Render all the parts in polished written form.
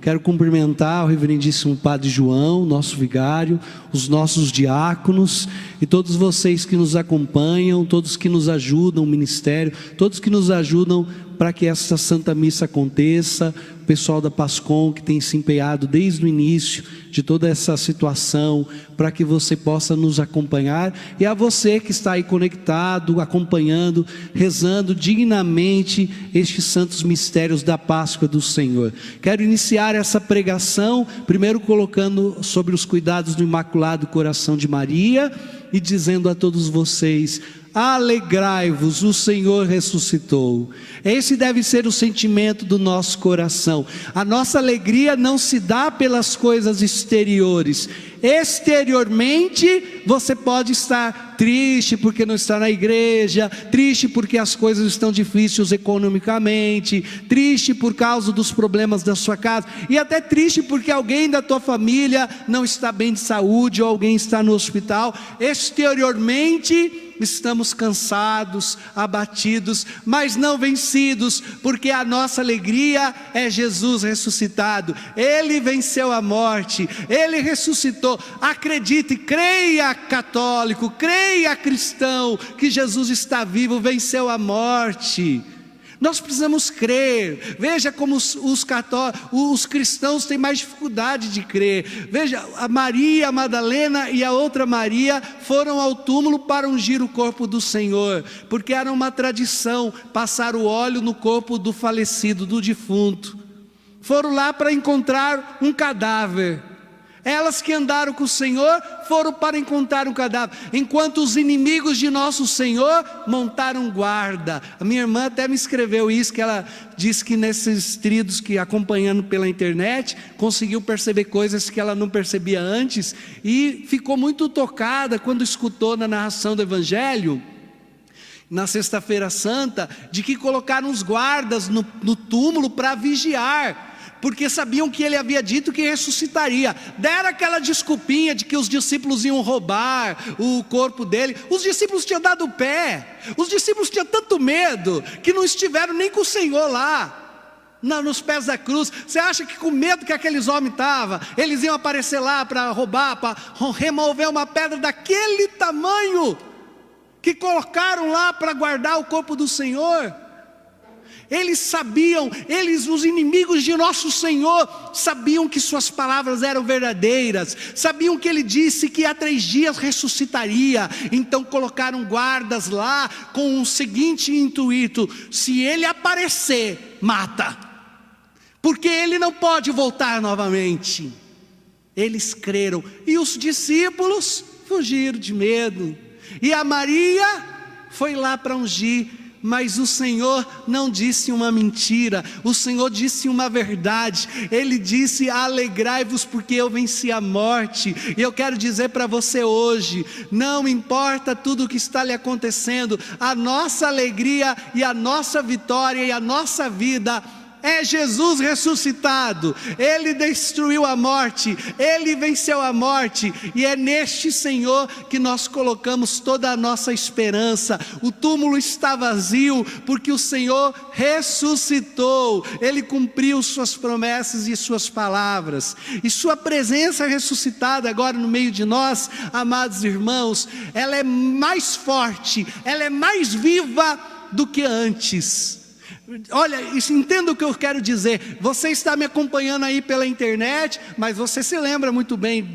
Quero cumprimentar o reverendíssimo Padre João, nosso vigário, os nossos diáconos e todos vocês que nos acompanham, todos que nos ajudam, o ministério, todos que nos ajudam para que essa Santa Missa aconteça, o pessoal da Pascom que tem se empenhado desde o início de toda essa situação, para que você possa nos acompanhar, e a você que está aí conectado, acompanhando, rezando dignamente estes santos mistérios da Páscoa do Senhor. Quero iniciar essa pregação, primeiro colocando sobre os cuidados do Imaculado Coração de Maria, e dizendo a todos vocês: alegrai-vos, o Senhor ressuscitou. Esse deve ser o sentimento do nosso coração. A nossa alegria não se dá pelas coisas exteriores. Exteriormente você pode estar triste porque não está na igreja, triste porque as coisas estão difíceis economicamente, triste por causa dos problemas da sua casa, e até triste porque alguém da tua família não está bem de saúde, ou alguém está no hospital. Exteriormente estamos cansados, abatidos, mas não vencidos, porque a nossa alegria é Jesus ressuscitado. Ele venceu a morte, Ele ressuscitou. Acredite, creia, católico, creia, cristão, que Jesus está vivo, venceu a morte. Nós precisamos crer. Veja como os cristãos têm mais dificuldade de crer. Veja, a Maria Madalena e a outra Maria foram ao túmulo para ungir o corpo do Senhor, porque era uma tradição passar o óleo no corpo do falecido, do defunto. Foram lá para encontrar um cadáver. Elas que andaram com o Senhor foram para encontrar um cadáver, enquanto os inimigos de nosso Senhor montaram guarda. A minha irmã até me escreveu isso, que ela disse que nesses tridos que acompanhando pela internet, conseguiu perceber coisas que ela não percebia antes, e ficou muito tocada quando escutou na narração do Evangelho, na Sexta-feira Santa, de que colocaram os guardas no túmulo para vigiar, porque sabiam que ele havia dito que ressuscitaria. Deram aquela desculpinha de que os discípulos iam roubar o corpo dele. Os discípulos tinham dado o pé, os discípulos tinham tanto medo, que não estiveram nem com o Senhor lá, nos pés da cruz. Você acha que com medo que aqueles homens estavam, eles iam aparecer lá para roubar, para remover uma pedra daquele tamanho, que colocaram lá para guardar o corpo do Senhor? Eles sabiam, os inimigos de nosso Senhor, sabiam que suas palavras eram verdadeiras, sabiam que ele disse que há 3 dias ressuscitaria. Então colocaram guardas lá com o seguinte intuito: se ele aparecer, mata, porque ele não pode voltar novamente. Eles creram, e os discípulos fugiram de medo, e a Maria foi lá para ungir. Mas o Senhor não disse uma mentira, o Senhor disse uma verdade. Ele disse: alegrai-vos porque eu venci a morte. E eu quero dizer para você hoje, não importa tudo o que está lhe acontecendo, a nossa alegria e a nossa vitória e a nossa vida é Jesus ressuscitado. Ele destruiu a morte, Ele venceu a morte, e é neste Senhor que nós colocamos toda a nossa esperança. O túmulo está vazio, porque o Senhor ressuscitou. Ele cumpriu suas promessas e suas palavras, e sua presença ressuscitada agora no meio de nós, amados irmãos, ela é mais forte, ela é mais viva do que antes. Olha, entenda o que eu quero dizer. Você está me acompanhando aí pela internet, mas você se lembra muito bem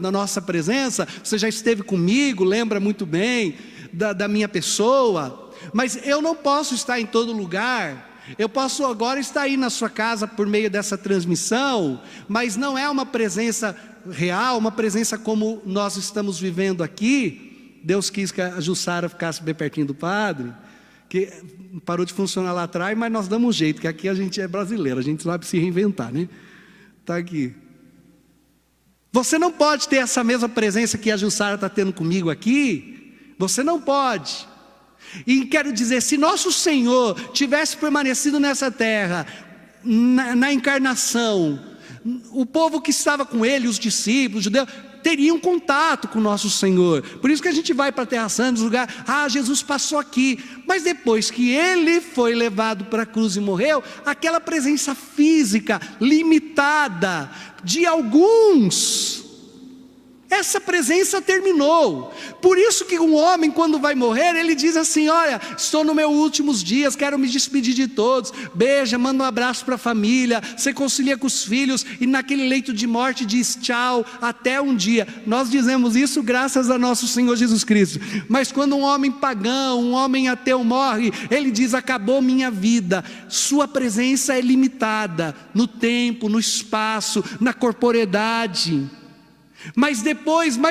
da nossa presença. Você já esteve comigo, lembra muito bem da minha pessoa. Mas eu não posso estar em todo lugar. Eu posso agora estar aí na sua casa por meio dessa transmissão, mas não é uma presença real, uma presença como nós estamos vivendo aqui. Deus quis que a Jussara ficasse bem pertinho do padre, que parou de funcionar lá atrás, mas nós damos um jeito, que aqui a gente é brasileiro, a gente sabe se reinventar, né? Está aqui. Você não pode ter essa mesma presença que a Jussara está tendo comigo aqui, você não pode. E quero dizer, se nosso Senhor tivesse permanecido nessa terra, na encarnação, o povo que estava com ele, os discípulos, os judeus, teriam contato com o nosso Senhor. Por isso que a gente vai para a Terra Santa, lugar, Jesus passou aqui. Mas depois que ele foi levado para a cruz e morreu, aquela presença física limitada de alguns, essa presença terminou. Por isso que um homem, quando vai morrer, ele diz assim: olha, estou nos meus últimos dias, quero me despedir de todos. Beija, manda um abraço para a família, se concilia com os filhos, e naquele leito de morte diz tchau, até um dia. Nós dizemos isso graças a nosso Senhor Jesus Cristo. Mas quando um homem pagão, um homem ateu morre, ele diz: acabou minha vida. Sua presença é limitada no tempo, no espaço, na corporeidade. Mas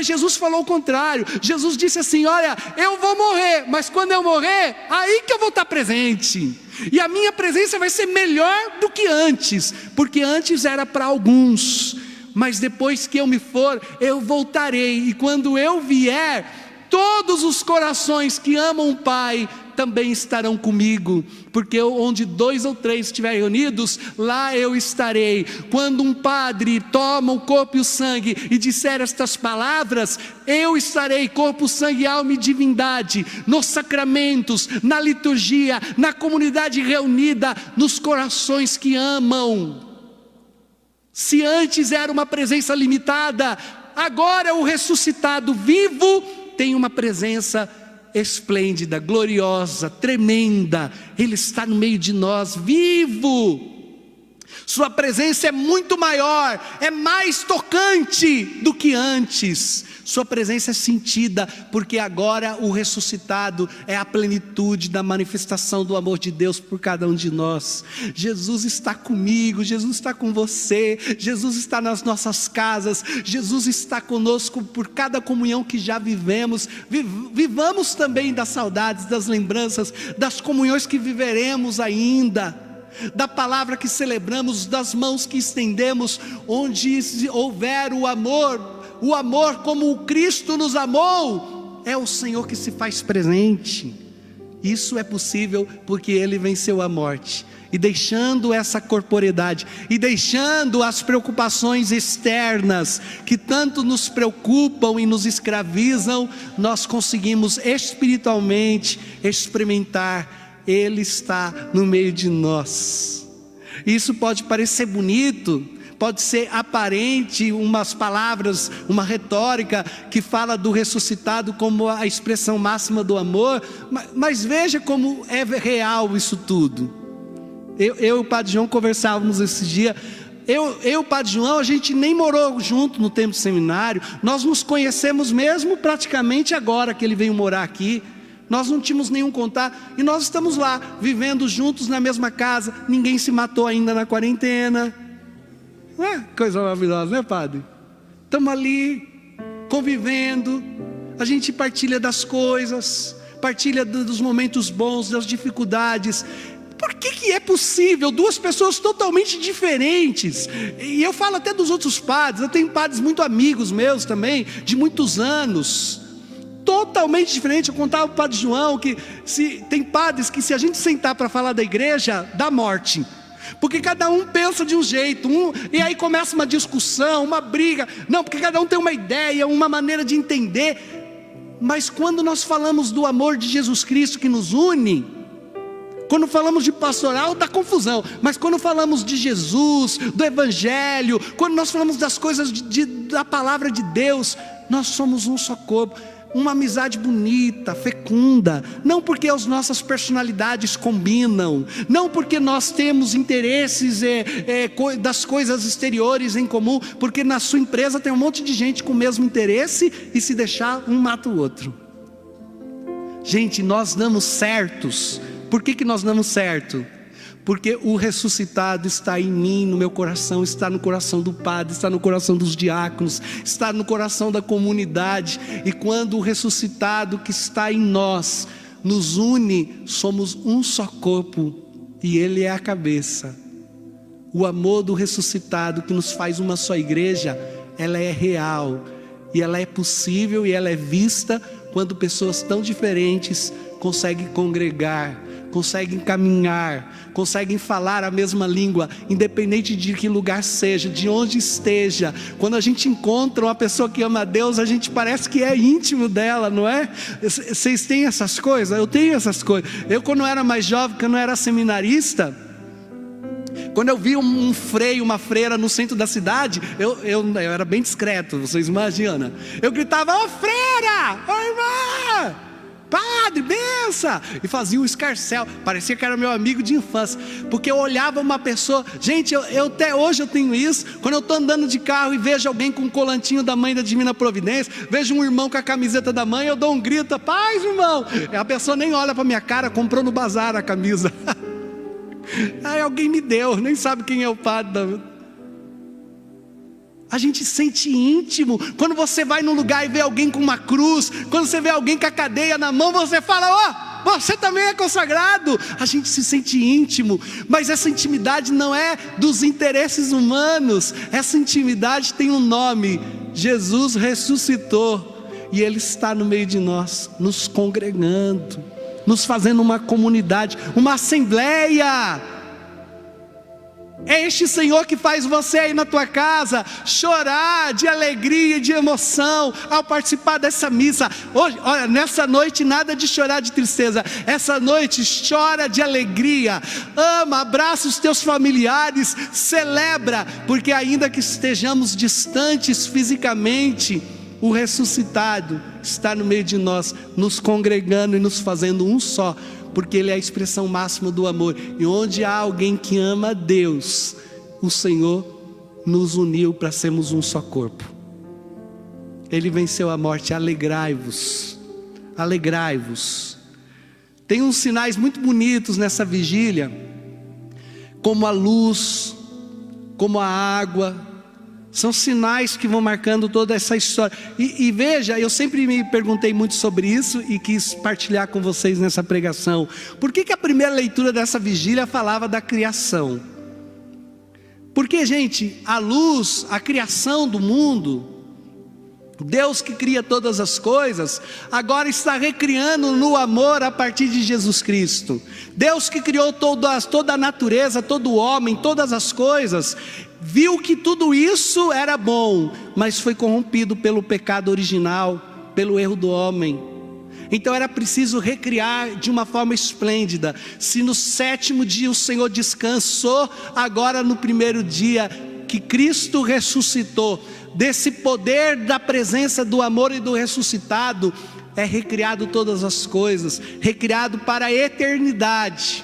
Jesus falou o contrário. Jesus disse assim: olha, eu vou morrer, mas quando eu morrer, aí que eu vou estar presente. E a minha presença vai ser melhor do que antes, porque antes era para alguns, mas depois que eu me for, eu voltarei. E quando eu vier, todos os corações que amam o Pai também estarão comigo, porque onde 2 ou 3 estiverem reunidos, lá eu estarei. Quando um padre toma o corpo e o sangue e disser estas palavras, eu estarei, corpo, sangue, alma e divindade, nos sacramentos, na liturgia, na comunidade reunida, nos corações que amam. Se antes era uma presença limitada, agora o ressuscitado vivo tem uma presença esplêndida, gloriosa, tremenda. Ele está no meio de nós, vivo. Sua presença é muito maior, é mais tocante do que antes. Sua presença é sentida, porque agora o ressuscitado é a plenitude da manifestação do amor de Deus por cada um de nós. Jesus está comigo, Jesus está com você, Jesus está nas nossas casas, Jesus está conosco por cada comunhão que já vivemos. Vivamos também das saudades, das lembranças, das comunhões que viveremos ainda, da palavra que celebramos, das mãos que estendemos, onde houver o amor como o Cristo nos amou, é o Senhor que se faz presente. Isso é possível porque Ele venceu a morte, e deixando essa corporeidade, e deixando as preocupações externas, que tanto nos preocupam e nos escravizam, nós conseguimos espiritualmente experimentar: Ele está no meio de nós. Isso pode parecer bonito, pode ser aparente, umas palavras, uma retórica que fala do ressuscitado como a expressão máxima do amor, mas veja como é real isso tudo. Eu e o Padre João conversávamos esse dia. Eu e o Padre João, a gente nem morou junto no tempo do seminário, nós nos conhecemos mesmo praticamente agora que ele veio morar aqui. Nós não tínhamos nenhum contato, e nós estamos lá, vivendo juntos na mesma casa. Ninguém se matou ainda na quarentena. Não é coisa maravilhosa, né, Padre? Estamos ali, convivendo. A gente partilha das coisas, partilha dos momentos bons, das dificuldades. Por que é possível duas pessoas totalmente diferentes? E eu falo até dos outros padres. Eu tenho padres muito amigos meus também, de muitos anos, totalmente diferente. Eu contava para o Padre João que tem padres que, se a gente sentar para falar da igreja, dá morte, porque cada um pensa de um jeito, e aí começa uma discussão, uma briga. Não, porque cada um tem uma ideia, uma maneira de entender. Mas quando nós falamos do amor de Jesus Cristo que nos une, quando falamos de pastoral, dá confusão. Mas quando falamos de Jesus, do Evangelho, quando nós falamos das coisas da palavra de Deus, nós somos um só corpo. Uma amizade bonita, fecunda. Não porque as nossas personalidades combinam, não porque nós temos interesses das coisas exteriores em comum, porque na sua empresa tem um monte de gente com o mesmo interesse, e se deixar, um mata o outro. Gente, nós damos certos. Por que nós damos certo? Porque o ressuscitado está em mim, no meu coração, está no coração do Padre, está no coração dos diáconos, está no coração da comunidade. E quando o ressuscitado que está em nós nos une, somos um só corpo, e Ele é a cabeça. O amor do ressuscitado que nos faz uma só igreja, ela é real, e ela é possível, e ela é vista quando pessoas tão diferentes conseguem congregar, conseguem caminhar, conseguem falar a mesma língua, independente de que lugar seja, de onde esteja. Quando a gente encontra uma pessoa que ama a Deus, a gente parece que é íntimo dela, não é? Vocês têm essas coisas? Eu tenho essas coisas. Eu, quando era mais jovem, quando eu era seminarista, quando eu vi um freio, uma freira no centro da cidade, eu era bem discreto, vocês imaginam. Eu gritava: ô freira, ô irmã, padre, benção, e fazia um escarcéu, parecia que era meu amigo de infância, porque eu olhava uma pessoa. Gente, eu até hoje eu tenho isso. Quando eu estou andando de carro e vejo alguém com um colantinho da mãe da Divina Providência, vejo um irmão com a camiseta da mãe, eu dou um grito: paz, irmão. A pessoa nem olha para minha cara, comprou no bazar a camisa. Aí alguém me deu, nem sabe quem é o padre. A gente sente íntimo. Quando você vai num lugar e vê alguém com uma cruz, quando você vê alguém com a cadeia na mão, você fala: você também é consagrado. A gente se sente íntimo. Mas essa intimidade não é dos interesses humanos. Essa intimidade tem um nome: Jesus ressuscitou, e Ele está no meio de nós, nos congregando, nos fazendo uma comunidade, uma assembleia. É este Senhor que faz você aí na tua casa chorar de alegria e de emoção ao participar dessa missa. Hoje, olha, nessa noite nada de chorar de tristeza. Essa noite chora de alegria. Ama, abraça os teus familiares, celebra, porque ainda que estejamos distantes fisicamente, o ressuscitado está no meio de nós, nos congregando e nos fazendo um só, porque Ele é a expressão máxima do amor. E onde há alguém que ama a Deus, o Senhor nos uniu para sermos um só corpo. Ele venceu a morte. Alegrai-vos, alegrai-vos. Tem uns sinais muito bonitos nessa vigília, como a luz, como a água. São sinais que vão marcando toda essa história. E veja, eu sempre me perguntei muito sobre isso e quis partilhar com vocês nessa pregação. Por que a primeira leitura dessa vigília falava da criação? Porque, gente, a luz, a criação do mundo, Deus que cria todas as coisas, agora está recriando no amor a partir de Jesus Cristo. Deus que criou toda a natureza, todo o homem, todas as coisas, viu que tudo isso era bom, mas foi corrompido pelo pecado original, pelo erro do homem. Então era preciso recriar de uma forma esplêndida. Se no 7º dia o Senhor descansou, agora no primeiro dia que Cristo ressuscitou, desse poder da presença do amor e do ressuscitado, é recriado todas as coisas, recriado para a eternidade.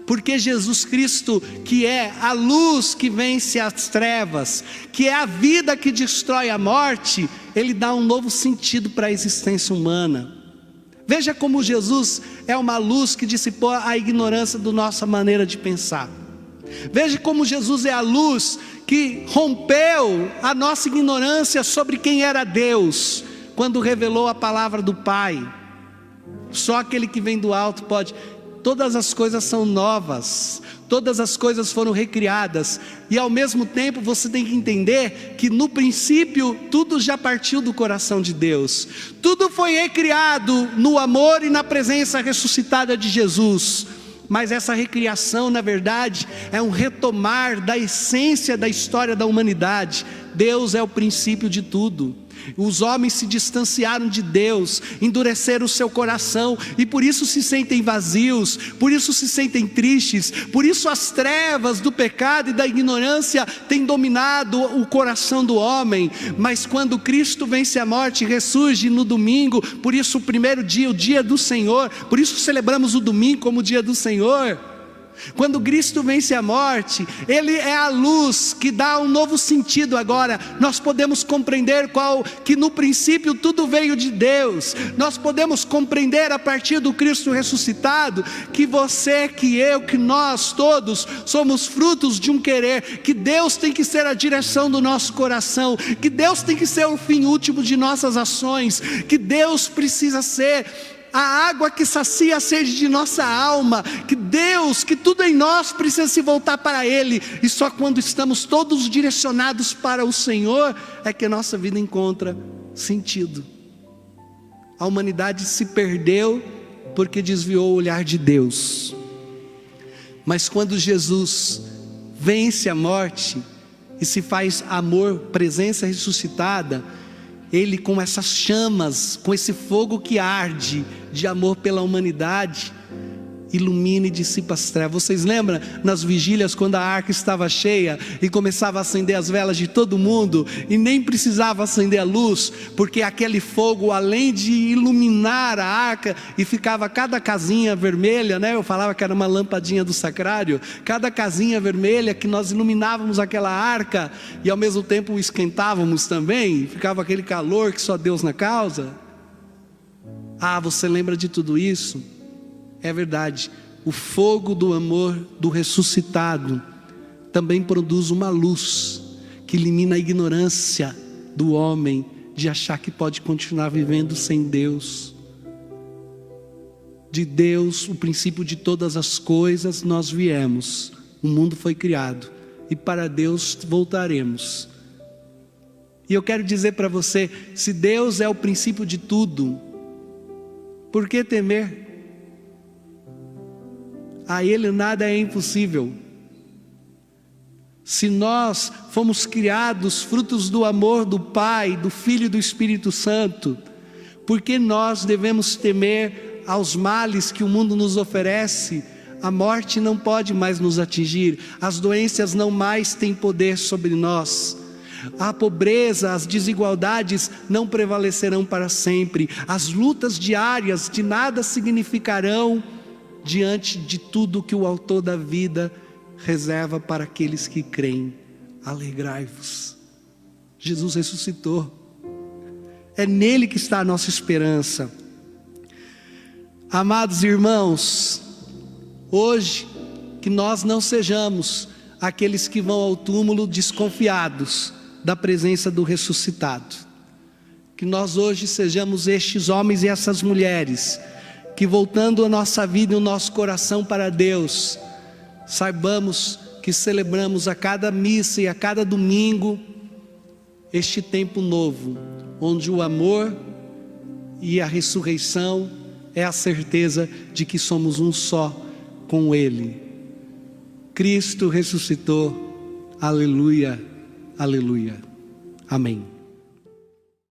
Porque Jesus Cristo, que é a luz que vence as trevas, que é a vida que destrói a morte, Ele dá um novo sentido para a existência humana. Veja como Jesus é uma luz que dissipou a ignorância da nossa maneira de pensar. Veja como Jesus é a luz que rompeu a nossa ignorância sobre quem era Deus, quando revelou a palavra do Pai. Só aquele que vem do alto pode. Todas as coisas são novas, todas as coisas foram recriadas, e ao mesmo tempo você tem que entender que no princípio tudo já partiu do coração de Deus, tudo foi recriado no amor e na presença ressuscitada de Jesus. Mas essa recriação, na verdade, é um retomar da essência da história da humanidade. Deus é o princípio de tudo. Os homens se distanciaram de Deus, endureceram o seu coração, e por isso se sentem vazios, por isso se sentem tristes, por isso as trevas do pecado e da ignorância têm dominado o coração do homem. Mas quando Cristo vence a morte e ressurge no domingo, por isso o primeiro dia, o dia do Senhor, por isso celebramos o domingo como o dia do Senhor. Quando Cristo vence a morte, Ele é a luz que dá um novo sentido agora. Nós podemos compreender que no princípio tudo veio de Deus. Nós podemos compreender a partir do Cristo ressuscitado, que você, que eu, que nós todos somos frutos de um querer, que Deus tem que ser a direção do nosso coração, que Deus tem que ser o fim último de nossas ações, que Deus precisa ser a água que sacia a sede de nossa alma, que Deus, que tudo em nós precisa se voltar para Ele, e só quando estamos todos direcionados para o Senhor, é que a nossa vida encontra sentido. A humanidade se perdeu porque desviou o olhar de Deus. Mas quando Jesus vence a morte e se faz amor, presença ressuscitada, Ele, com essas chamas, com esse fogo que arde de amor pela humanidade, ilumina e dissipa as trevas. Vocês lembram nas vigílias, quando a arca estava cheia e começava a acender as velas de todo mundo, e nem precisava acender a luz, porque aquele fogo, além de iluminar a arca, e ficava cada casinha vermelha, né? Eu falava que era uma lampadinha do sacrário, cada casinha vermelha, que nós iluminávamos aquela arca, e ao mesmo tempo esquentávamos também, ficava aquele calor que só Deus na causa. Você lembra de tudo isso? É verdade, o fogo do amor do ressuscitado também produz uma luz que elimina a ignorância do homem de achar que pode continuar vivendo sem Deus. De Deus, o princípio de todas as coisas, nós viemos, o mundo foi criado e para Deus voltaremos. E eu quero dizer para você, se Deus é o princípio de tudo, por que temer? A Ele nada é impossível. Se nós fomos criados frutos do amor do Pai, do Filho e do Espírito Santo, por que nós devemos temer aos males que o mundo nos oferece? A morte não pode mais nos atingir, as doenças não mais têm poder sobre nós, a pobreza, as desigualdades não prevalecerão para sempre, as lutas diárias de nada significarão diante de tudo que o autor da vida reserva para aqueles que creem. Alegrai-vos, Jesus ressuscitou, é nele que está a nossa esperança. Amados irmãos, hoje que nós não sejamos aqueles que vão ao túmulo desconfiados da presença do ressuscitado, que nós hoje sejamos estes homens e essas mulheres que, voltando a nossa vida e o nosso coração para Deus, saibamos que celebramos a cada missa e a cada domingo este tempo novo, onde o amor e a ressurreição é a certeza de que somos um só com Ele. Cristo ressuscitou, aleluia, aleluia, amém.